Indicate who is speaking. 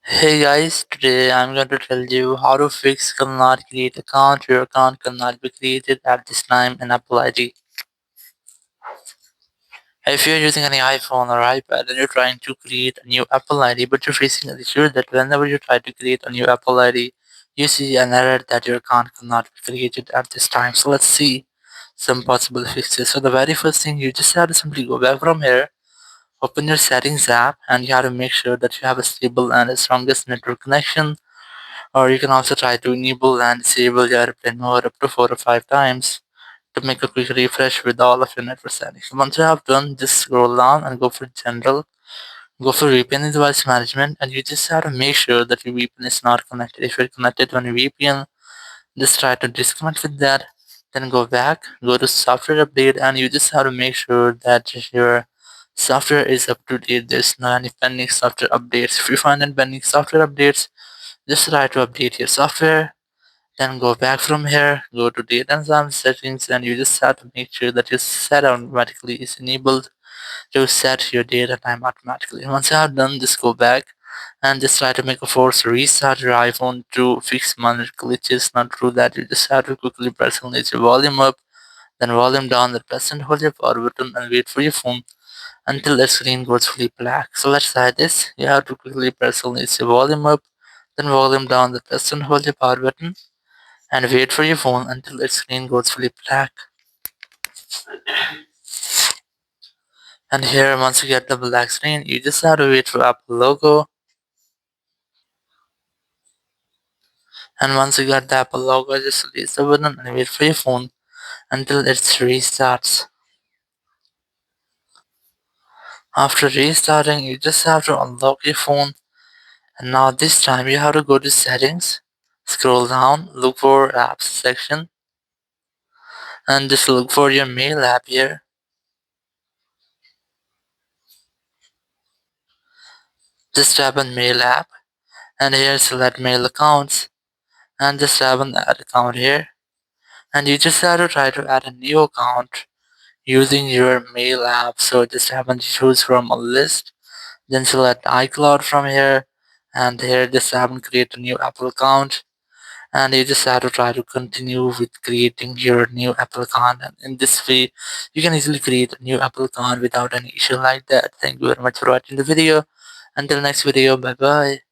Speaker 1: Hey guys, today I'm going to tell you how to fix cannot create account. Your account cannot be created at this time in Apple ID. If you're using any iPhone or iPad and you're trying to create a new Apple ID, but you're facing an issue that whenever you try to create a new Apple ID, you see an error that your account cannot be created at this time. So let's see some possible fixes. So the very first thing, you just have to simply go back from here, open your settings app, and you have to make sure that you have a stable and the strongest network connection. Or you can also try to enable and disable your airplane mode up to 4 or 5 times to make a quick refresh with all of your network settings. Once you have done, just scroll down and go for general, go for VPN and device management, and you just have to make sure that your VPN is not connected. If you're connected on your VPN, just try to disconnect with that, then go back, go to software update, and you just have to make sure that your software is up to date. There's no any pending software updates. If you find any pending software updates, just try to update your software, then go back from here, go to date and time settings, and you just have to make sure that your set automatically is enabled to set your date and time automatically. Once you have done, just go back and just try to make a force restart your iPhone to fix minor glitches. Not true that you just have to quickly press and let your volume up, then volume down, then press and hold your power button and wait for your phone until the screen goes fully black. So let's try this. You have to quickly press and let your volume up, then volume down, the press and hold your power button and wait for your phone until its screen goes fully black. And here, once you get the black screen, you just have to wait for Apple logo. And once you got the Apple logo, just release the button and wait for your phone until it restarts. After restarting, you just have to unlock your phone. And now this time you have to go to settings, scroll down, look for apps section, and just look for your mail app here. Just tap on mail app, and here select mail accounts, and just tap on add account here. And you just have to try to add a new account using your mail app. So just happen to choose from a list, then select iCloud from here, and here just happen to create a new Apple account, and you just have to try to continue with creating your new Apple account. And in this way, you can easily create a new Apple account without any issue like that. Thank you very much for watching the video. Until next video, bye bye.